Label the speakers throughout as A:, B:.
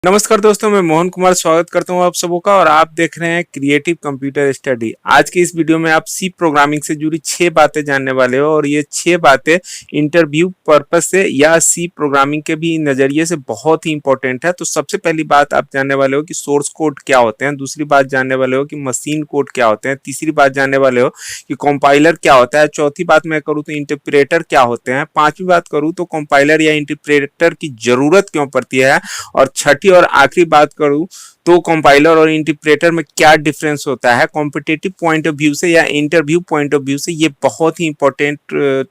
A: नमस्कार दोस्तों, मैं मोहन कुमार स्वागत करता हूं आप सबों का। और आप देख रहे हैं क्रिएटिव कंप्यूटर स्टडी। आज की इस वीडियो में आप सी प्रोग्रामिंग से जुड़ी 6 बातें जानने वाले हो, और ये 6 बातें इंटरव्यू पर्पस से या सी प्रोग्रामिंग के भी नजरिए से बहुत ही इंपॉर्टेंट है। तो सबसे पहली बात आप जानने वाले हो कि सोर्स कोड क्या होते हैं, दूसरी बात जानने वाले हो कि मशीन कोड क्या होते हैं, तीसरी बात जानने वाले हो कि कंपाइलर क्या होता है, चौथी बात मैं करूँ तो इंटरप्रेटर क्या होते हैं, पांचवी बात करूँ तो कंपाइलर या इंटरप्रेटर की जरूरत क्यों पड़ती है, और छठी और आखिरी बात करूं तो कंपाइलर और इंटरप्रेटर में क्या डिफरेंस होता है कॉम्पिटिटिव पॉइंट ऑफ व्यू से या इंटरव्यू पॉइंट ऑफ व्यू से। ये बहुत ही इंपॉर्टेंट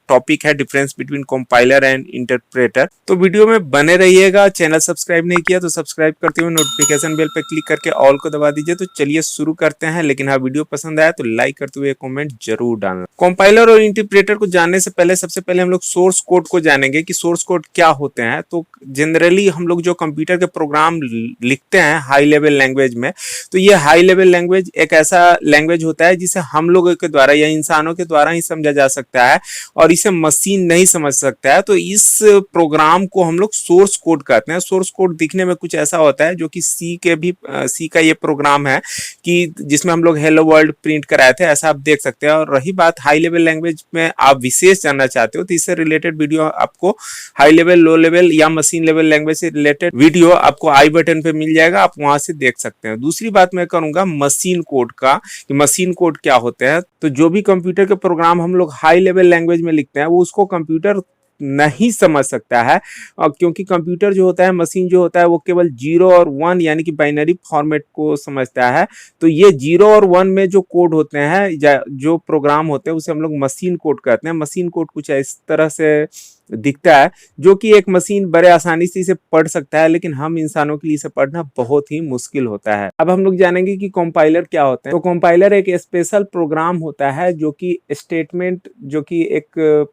A: टॉपिक है, difference between compiler and interpreter. तो वीडियो में बने रहिएगा। चैनल सब्सक्राइब नहीं किया तो सब्सक्राइब करते हुए नोटिफिकेशन बेल पर क्लिक करके ऑल को दबा दीजिए। तो चलिए शुरू करते हैं, लेकिन हाँ, वीडियो पसंद आया तो लाइक करते हुए कॉमेंट जरूर डालना। कंपाइलर और इंटरप्रेटर को जानने से पहले सबसे पहले हम लोग सोर्स कोड को जानेंगे कि सोर्स कोड क्या होते हैं। तो जनरली हम लोग जो कंप्यूटर के प्रोग्राम लिखते हैं हाई लेवल लैंग्वेज में, तो ये हाई लेवल लैंग्वेज एक ऐसा लैंग्वेज होता है जिसे हम लोगों के द्वारा या इंसानों के द्वारा ही समझा जा सकता है, और इसे मशीन नहीं समझ सकता है। तो इस प्रोग्राम को हम लोग सोर्स कोड कहते हैं। सोर्स कोड दिखने में कुछ ऐसा होता है जो कि सी का ये प्रोग्राम है कि जिसमें हम लोग हेलो वर्ल्ड प्रिंट कराए थे, ऐसा आप देख सकते हैं। और रही बात हाई लेवल लैंग्वेज में आप विशेष जानना चाहते हो तो इससे रिलेटेड वीडियो आपको हाई लेवल, लो लेवल या मशीन लेवल लैंग्वेज से रिलेटेड वीडियो आपको आई बटन पे मिल जाएगा, आप वहां से देख सकते हैं। दूसरी बात मैं करूंगा मशीन कोड का कि मशीन कोड क्या होते हैं। तो जो भी कंप्यूटर के प्रोग्राम हम लोग हाई लेवल लैंग्वेज में लिखते हैं वो उसको कंप्यूटर नहीं समझ सकता है, क्योंकि कंप्यूटर जो होता है, मशीन जो होता है, वो केवल 0 और 1 यानी कि बाइनरी फॉर्मेट को समझता है। तो ये 0 और 1 में जो कोड होते हैं, जो प्रोग्राम होते हैं, उसे हम लोग मशीन कोड कहते हैं। मशीन कोड कुछ इस तरह से दिखता है जो कि एक मशीन बड़े आसानी से इसे पढ़ सकता है, लेकिन हम इंसानों के लिए इसे पढ़ना बहुत ही मुश्किल होता है। अब हम लोग जानेंगे कि कंपाइलर क्या होते हैं। तो कंपाइलर एक स्पेशल प्रोग्राम होता है जो कि स्टेटमेंट, जो कि एक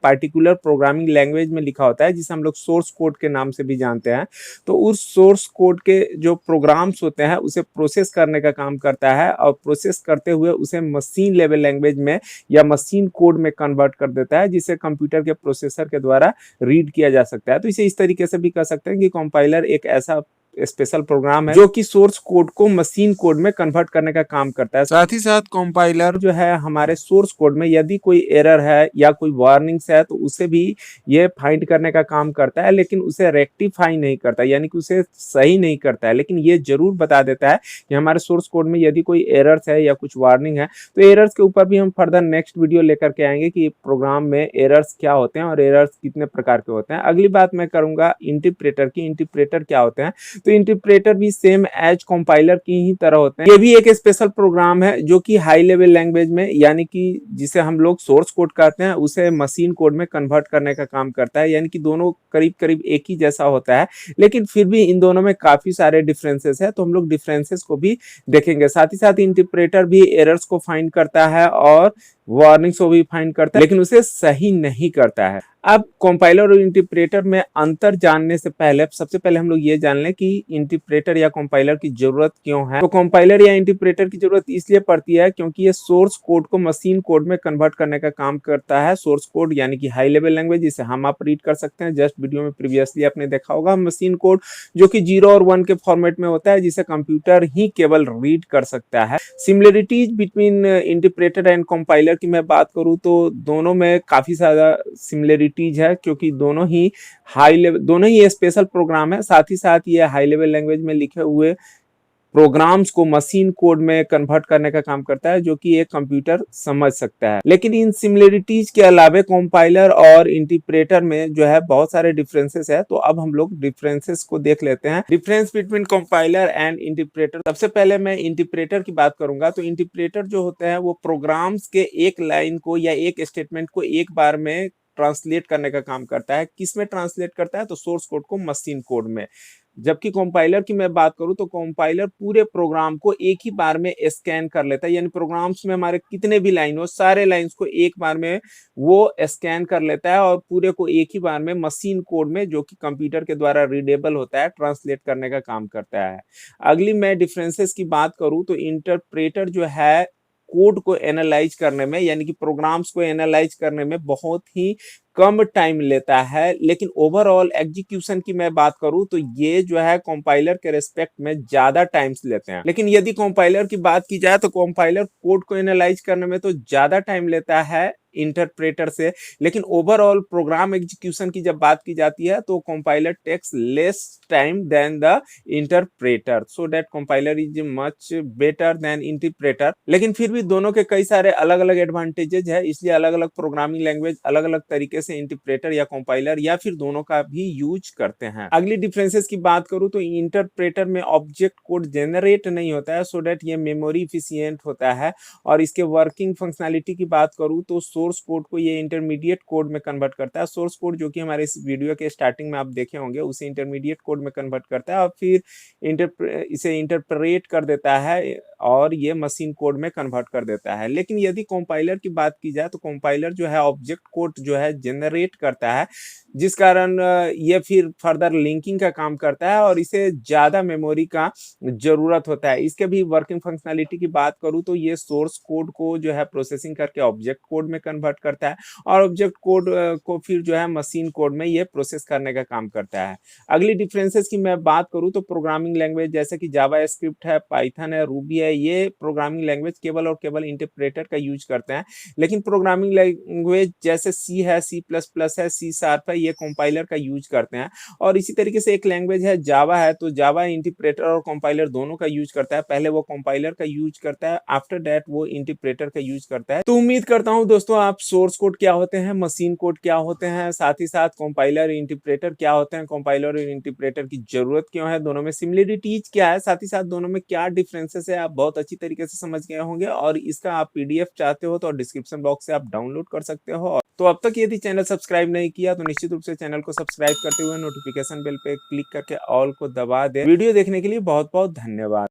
A: पार्टिकुलर प्रोग्रामिंग लैंग्वेज में लिखा होता है, जिसे हम लोग सोर्स कोड के नाम से भी जानते हैं। तो उस सोर्स कोड के जो प्रोग्राम्स होते हैं उसे प्रोसेस करने का काम करता है, और प्रोसेस करते हुए उसे मशीन लेवल लैंग्वेज में या मशीन कोड में कन्वर्ट कर देता है, जिसे कंप्यूटर के प्रोसेसर के द्वारा रीड किया जा सकता है। तो इसे इस तरीके से भी कह सकते हैं कि कंपाइलर एक ऐसा स्पेशल प्रोग्राम है जो कि सोर्स कोड को मशीन कोड में कन्वर्ट करने का काम करता है। साथ ही साथ कंपाइलर जो है हमारे सोर्स कोड में यदि कोई एरर है या कोई वार्निंग्स है तो उसे भी ये फाइंड करने का काम करता है, लेकिन उसे रेक्टिफाई नहीं करता, यानी कि उसे सही नहीं करता है, लेकिन ये जरूर बता देता है कि हमारे सोर्स कोड में यदि कोई एरर्स है या कुछ वार्निंग है। तो एरर्स के ऊपर भी हम फर्दर नेक्स्ट वीडियो लेकर के आएंगे कि प्रोग्राम में एरर्स क्या होते हैं और एरर्स कितने प्रकार के होते हैं। अगली बात मैं करूंगा इंटरप्रेटर की। इंटरप्रेटर क्या होते हैं। तो इंटरप्रेटर भी सेम एज कंपाइलर की ही तरह होते हैं। ये भी एक स्पेशल प्रोग्राम है जो कि हाई लेवल लैंग्वेज में, यानी कि जिसे हम लोग सोर्स कोड कहते हैं, उसे मशीन कोड में कन्वर्ट करने का काम करता है। यानी कि दोनों करीब करीब एक ही जैसा होता है, लेकिन फिर भी इन दोनों में काफी सारे डिफरेंसेस है, तो हम लोग डिफरेंसेस को भी देखेंगे। साथ ही साथ इंटरप्रेटर भी एरर्स को फाइंड करता है और वार्निंग्स को भी फाइंड करता है, लेकिन उसे सही नहीं करता है। अब कंपाइलर और इंटरप्रेटर में अंतर जानने से पहले सबसे पहले हम लोग ये जान लें कि इंटरप्रेटर या कंपाइलर की जरूरत क्यों है। तो कंपाइलर या इंटरप्रेटर की जरूरत इसलिए पड़ती है क्योंकि ये सोर्स कोड को मशीन कोड में कन्वर्ट करने का काम करता है। सोर्स कोड यानी कि हाई लेवल लैंग्वेज, जिसे हम आप रीड कर सकते हैं। जस्ट वीडियो में प्रीवियसली आपने देखा होगा। मशीन कोड जो कि 0 और 1 के फॉर्मेट में होता है, जिसे कंप्यूटर ही केवल रीड कर सकता है। Similarities between interpreter and compiler की मैं बात करूं तो दोनों में काफी ज्यादा सिमिलरिटीज है, क्योंकि दोनों ही स्पेशल प्रोग्राम है। साथ ही साथ ये हाई लेवल लैंग्वेज में लिखे हुए प्रोग्राम्स को मशीन कोड में कन्वर्ट करने का काम करता है, जो कि एक कंप्यूटर समझ सकता है। लेकिन इन सिमिलरिटीज के अलावा कंपाइलर और इंटरप्रेटर में जो है बहुत सारे डिफरेंसेस है। तो अब हम लोग डिफरेंसेस को देख लेते हैं। Difference between compiler and interpreter. सबसे पहले मैं इंटरप्रेटर की बात करूंगा। तो इंटरप्रेटर जो होते हैं वो प्रोग्राम्स के एक लाइन को या एक स्टेटमेंट को एक बार में ट्रांसलेट करने का काम करता है। किस में ट्रांसलेट करता है? तो सोर्स कोड को मशीन कोड में। जबकि कंपाइलर की मैं बात करूं तो कंपाइलर पूरे प्रोग्राम को एक ही बार में स्कैन कर लेता है, यानी प्रोग्राम्स में हमारे कितने भी लाइन हो, सारे लाइंस को एक बार में वो स्कैन कर लेता है और पूरे को एक ही बार में मशीन कोड में, जो कि कंप्यूटर के द्वारा रीडेबल होता है, ट्रांसलेट करने का काम करता है। अगली मैं डिफरेंसेस की बात करूं तो इंटरप्रेटर जो है कोड को एनालाइज करने में, यानी कि प्रोग्राम्स को एनालाइज करने में बहुत ही कम टाइम लेता है, लेकिन ओवरऑल एग्जीक्यूशन की मैं बात करूं तो ये जो है कंपाइलर के रेस्पेक्ट में ज्यादा टाइम्स लेते हैं। लेकिन यदि कंपाइलर की बात की जाए तो कंपाइलर कोड को एनालाइज करने में तो ज्यादा टाइम लेता है इंटरप्रेटर से, लेकिन ओवरऑल प्रोग्राम एग्जीक्यूशन की जब बात की जाती है तो compiler takes less time than the interpreter, so that compiler is much better than interpreter. लेकिन फिर भी दोनों के कई सारे अलग अलग एडवांटेजेस है, इसलिए अलग अलग प्रोग्रामिंग लैंग्वेज अलग अलग तरीके से इंटरप्रेटर या कंपाइलर या फिर दोनों का भी यूज करते हैं। अगली डिफरेंसेस की बात करूं तो इंटरप्रेटर में ऑब्जेक्ट कोड जनरेट नहीं होता है, सो दैट ये मेमोरी इफिशियंट होता है। और इसके वर्किंग फंक्शनैलिटी की बात करूं तो सोर्स कोड को ये इंटरमीडिएट कोड में कन्वर्ट करता है। सोर्स कोड जो कि हमारे इस वीडियो के स्टार्टिंग में आप देखे होंगे उसे इंटरमीडिएट कोड में कन्वर्ट करता है और फिर इसे इंटरप्रेट कर देता है और ये मशीन कोड में कन्वर्ट कर देता है। लेकिन यदि कंपाइलर की बात की जाए तो कंपाइलर जो है ऑब्जेक्ट कोड जो है जनरेट करता है, जिस कारण ये फिर फर्दर लिंकिंग का काम करता है और इसे ज्यादा मेमोरी का जरूरत होता है। इसके भी वर्किंग फंक्शनैलिटी की बात करूं तो ये सोर्स कोड को जो है प्रोसेसिंग करके ऑब्जेक्ट कोड में कन्वर्ट करता है और ऑब्जेक्ट कोड को फिर जो है मशीन कोड में ये प्रोसेस करने का काम करता है। अगली डिफरेंसेस की मैं बात करूं तो प्रोग्रामिंग लैंग्वेज जैसे कि जावा स्क्रिप्ट है, पाइथन है, रूबी है, ये प्रोग्रामिंग लैंग्वेज केवल और केवल इंटरप्रेटर का यूज करते हैं। लेकिन प्रोग्रामिंग लैंग्वेज जैसे सी है, सी प्लस प्लस है, सी शार्प है, ये कंपाइलर का यूज करते हैं। और इसी तरीके से एक लैंग्वेज है जावा है, तो जावा इंटरप्रेटर और कंपाइलर दोनों का यूज करता है। पहले वो कंपाइलर का यूज करता है, आफ्टर दैट वो इंटरप्रेटर का यूज करता है। तो उम्मीद करता हूं दोस्तों आप सोर्स कोड क्या होते हैं, मशीन कोड क्या होते हैं, साथ ही साथ कंपाइलर इंटरप्रेटर क्या होते हैं, कंपाइलर और इंटरप्रेटर की जरूरत क्यों है, दोनों में सिमिलरिटीज क्या है, साथ ही साथ दोनों में क्या डिफरेंसेस है, आप बहुत अच्छी तरीके से समझ गए होंगे। और इसका आप पीडीएफ चाहते हो तो डिस्क्रिप्शन बॉक्स से आप डाउनलोड कर सकते हो। तो अब तक यदि चैनल सब्सक्राइब नहीं किया तो निश्चित रूप से चैनल को सब्सक्राइब करते हुए नोटिफिकेशन बेल पे क्लिक करके ऑल को दबा दे। वीडियो देखने के लिए बहुत बहुत धन्यवाद।